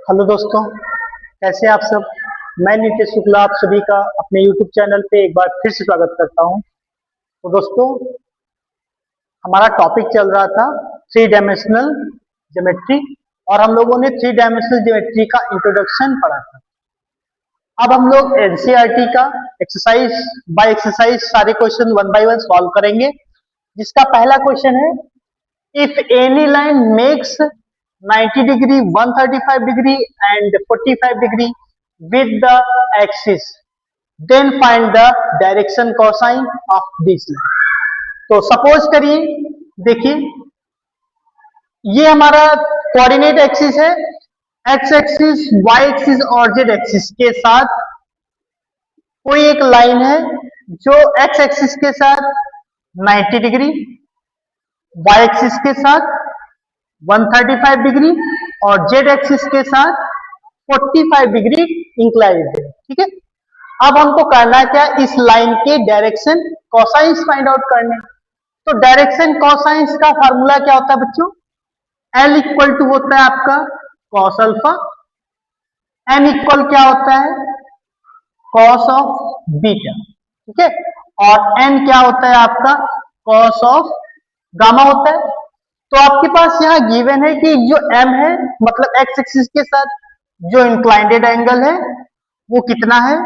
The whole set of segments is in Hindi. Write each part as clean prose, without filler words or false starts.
हेलो दोस्तों, कैसे हैं आप सब। मैं नीतीश शुक्ला आप सभी का अपने यूट्यूब चैनल पे एक बार फिर से स्वागत करता हूं। तो दोस्तों, हमारा टॉपिक चल रहा था थ्री डायमेंशनल ज्योमेट्री और हम लोगों ने थ्री डायमेंशनल ज्योमेट्री का इंट्रोडक्शन पढ़ा था। अब हम लोग एनसीईआरटी का एक्सरसाइज बाय एक्सरसाइज सारे question one by one solve करेंगे। जिसका पहला क्वेश्चन है, if any line makes 90 degree, 135 degree and 45 degree with the axis, then find the direction cosine of this line। तो सपोज करिए, देखिए ये हमारा कोऑर्डिनेट एक्सिस है, एक्स एक्सिस, वाई एक्सिस और जेड एक्सिस के साथ कोई एक लाइन है जो एक्स एक्सिस के साथ 90 डिग्री, वाई एक्सिस के साथ 135 डिग्री और जेड एक्सिस के साथ 45 डिग्री इंक्लाइंड है। ठीक है, अब हमको करना क्या, इस लाइन के डायरेक्शन कोसाइंस फाइंड आउट करने। तो डायरेक्शन कोसाइंस का फार्मूला क्या होता है बच्चों, L इक्वल टू होता है आपका कॉस अल्फा, N इक्वल क्या होता है कॉस ऑफ बीटा। ठीक है, और N क्या होता है आपका कॉस ऑफ गामा होता है। तो आपके पास यहाँ गिवन है कि जो m है मतलब x एक्सिस के साथ जो इंक्लाइंडेड एंगल है वो कितना है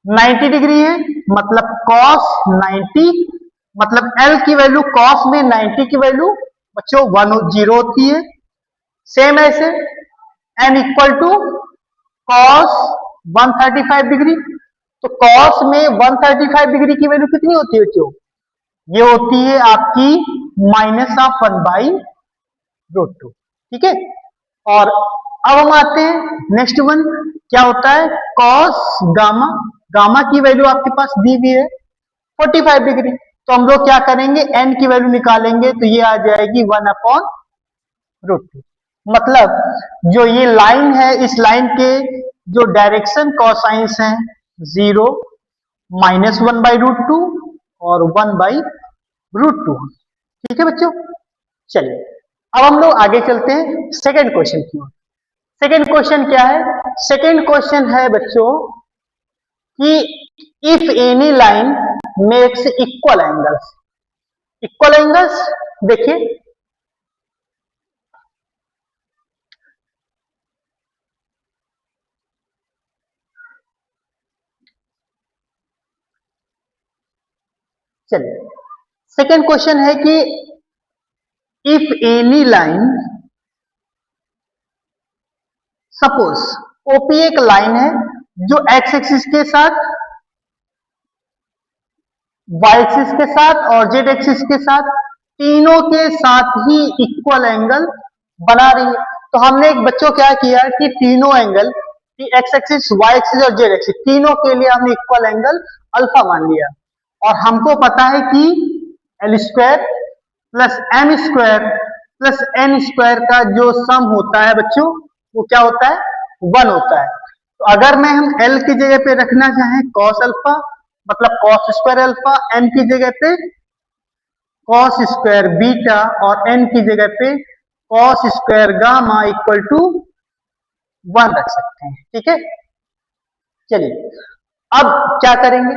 90 डिग्री है, मतलब cos 90, मतलब L की वैल्यू cos में 90 की वैल्यू बच्चों 10 होती है। सेम ऐसे n equal to cos 135 degree, तो cos में 135 डिग्री की वैल्यू कितनी होती है बच्चों, ये होती है आपकी -1/√2। ठीक है, और अब हम आते हैं नेक्स्ट वन, क्या होता है cos गामा, गामा की वैल्यू आपके पास दी हुई है 45 डिग्री। तो हम लोग क्या करेंगे, n की वैल्यू निकालेंगे तो ये आ जाएगी 1/√2। मतलब जो ये लाइन है, इस लाइन के जो डायरेक्शन कोसाइंस हैं 0, -1/√2 और 1/√2। ठीक है बच्चों, चलिए अब हम लोग आगे चलते हैं सेकंड क्वेश्चन की ओर। सेकंड क्वेश्चन क्या है, सेकंड क्वेश्चन है बच्चों कि if any line makes equal angles, equal angles देखिए चलिए सेकंड क्वेश्चन है कि if any line, suppose OP एक लाइन है जो एक्स एक्सिस के साथ, वाई एक्सिस के साथ और जेड एक्सिस के साथ तीनों के साथ ही इक्वल एंगल बना रही है। तो हमने एक बच्चों क्या किया कि तीनों angle X axis, Y axis और जेड एक्सिस तीनों के लिए हमने इक्वल एंगल अल्फा मान लिया। और हमको पता है कि L square plus M square plus N square का जो सम होता है बच्चों वो क्या होता है 1 होता है। तो अगर मैं हम एल की जगह पे रखना चाहें कॉस अल्फा मतलब कॉस स्क्वायर अल्फा, एन की जगह पे कॉस स्क्वायर बीटा और एन की जगह पे cos square gamma equal to 1 रख सकते हैं। ठीक है, चलिए अब क्या करेंगे,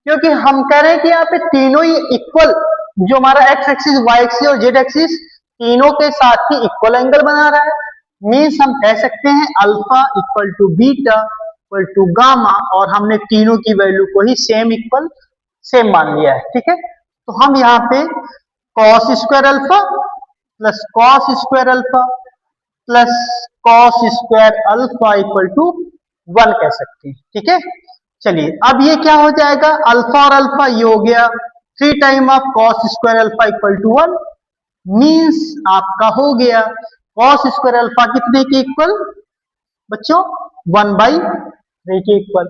क्योंकि हम कह रहे हैं कि यहाँ पे तीनों ही इक्वल, जो हमारा एक्स एक्सिस, वाई एक्सिस और जेड एक्सिस तीनों के साथ ही इक्वल एंगल बना रहा है, मीन्स हम कह सकते हैं alpha equal to beta equal to gamma, और हमने तीनों की वैल्यू को ही सेम इक्वल सेम मान लिया है। ठीक है, तो हम यहाँ पे cos square alpha plus cos square alpha plus cos square alpha equal to 1 कह सकते हैं। ठीक है, चलिए अब ये क्या हो जाएगा, अल्फा और अल्फा ये हो गया 3 time of cos square alpha equal to 1, means आपका हो गया कॉस स्क्वायर अल्फा कितने के इक्वल बच्चों 1/3 के इक्वल।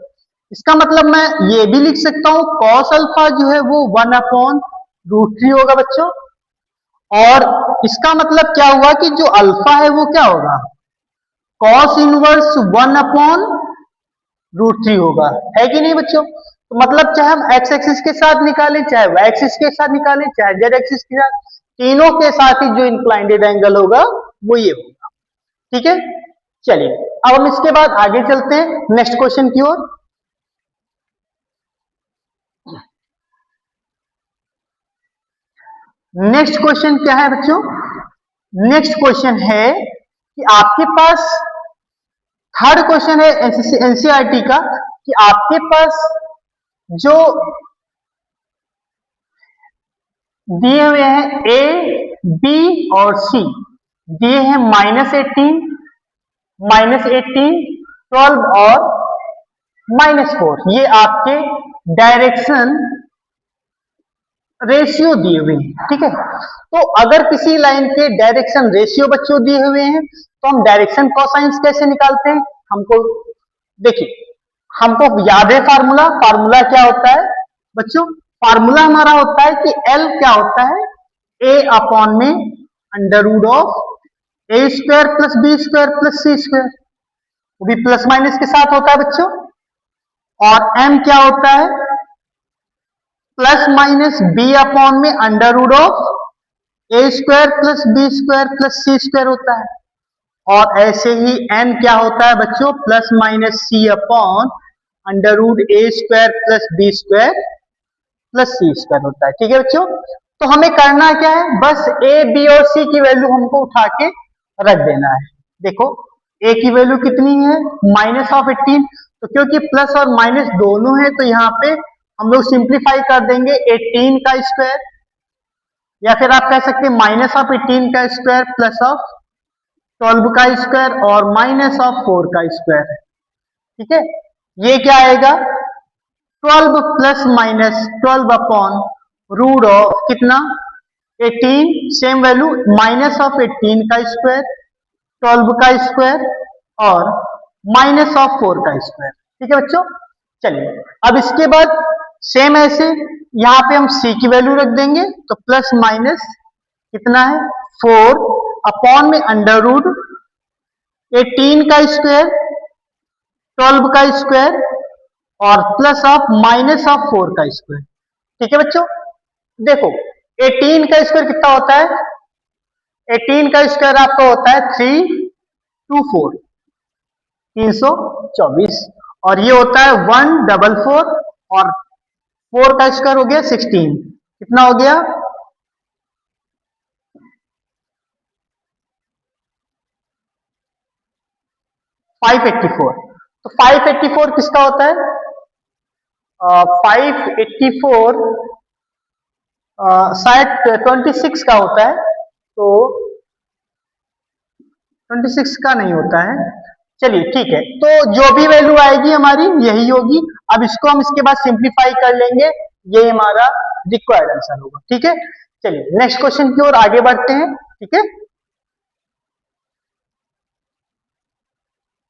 इसका मतलब मैं ये भी लिख सकता हूं कॉस अल्फा जो है वो 1/√3 होगा बच्चों, और इसका मतलब क्या हुआ कि जो अल्फा है वो क्या होगा कॉस इनवर्स 1/√3 होगा, है कि नहीं बच्चों। तो मतलब चाहे हम एक्स एक्सिस के साथ निकालें, चाहे वाई एक्सिस के साथ निकालें, चाहे जेड एक्सिस के साथ, तीनों के साथ ही जो इंक्लाइंडेड एंगल होगा वो ये होगा। ठीक है, चलिए अब हम इसके बाद आगे चलते हैं नेक्स्ट क्वेश्चन की ओर। नेक्स्ट क्वेश्चन क्या है बच्चों? नेक्स्ट क्वेश्चन है कि आपके पास, थर्ड क्वेश्चन है एनसीईआरटी का, कि आपके पास जो दिए हुए हैं ए, बी और सी, दिए हैं -18, -18, 12 और -4, ये आपके डायरेक्शन रेशियो दिए हुए हैं, ठीक है। तो अगर किसी लाइन के डायरेक्शन रेशियो बच्चों दिए हुए हैं तो हम डायरेक्शन कोसाइंस कैसे निकालते हैं? हमको देखिए, हमको याद है फार्मूला। फार्मूला क्या होता है बच्चों? फार्मूला हमारा होता है कि एल क्या होता है? ए अपॉन में under root of A square plus B square plus C square, वो भी प्लस माइनस के साथ होता है बच्चों। और एम क्या होता है? प्लस माइनस बी अपॉन में under root of A square plus B square plus C square होता है। और ऐसे ही एन क्या होता है बच्चों? Plus minus C upon under root A square plus B square plus C square होता है, ठीक है बच्चों। तो हमें करना क्या है? बस ए, बी और सी की वैल्यू हमको उठा के रख देना है। देखो ए की वैल्यू कितनी है? -18, तो क्योंकि प्लस और माइनस दोनों है तो यहाँ पे हम लोग सिंप्लीफाई कर देंगे 18 का स्क्वायर, या फिर आप कह सकते हैं -18 का स्क्वायर प्लस ऑफ 12 का स्क्वायर और -4 का स्क्वायर, ठीक है। ये क्या आएगा? 12 plus minus 12 upon root of कितना? 18, सेम वैल्यू -18 का स्क्वायर, 12 का स्क्वायर और -4 का स्क्वायर, ठीक है बच्चों। चलिए अब इसके बाद सेम ऐसे यहां पे हम c की वैल्यू रख देंगे, तो प्लस माइनस कितना है? 4 अपॉन में अंडर रूट 18 का स्क्वायर, 12 का स्क्वायर और प्लस ऑफ -4 का स्क्वायर, ठीक है बच्चों। देखो 18 का स्क्वायर कितना होता है? 18 का स्क्वायर आपका होता है 324, 324, और ये होता है 144 और 4 का स्क्वायर हो गया 16, कितना हो गया? 584। तो 584 किसका होता है? 584 शायद 26 का होता है, तो 26 का नहीं होता है। चलिए ठीक है, तो जो भी वैल्यू आएगी हमारी यही होगी। अब इसको हम इसके बाद सिंप्लीफाई कर लेंगे, ये हमारा रिक्वायर्ड आंसर होगा, ठीक है। चलिए नेक्स्ट क्वेश्चन की ओर आगे बढ़ते हैं, ठीक है।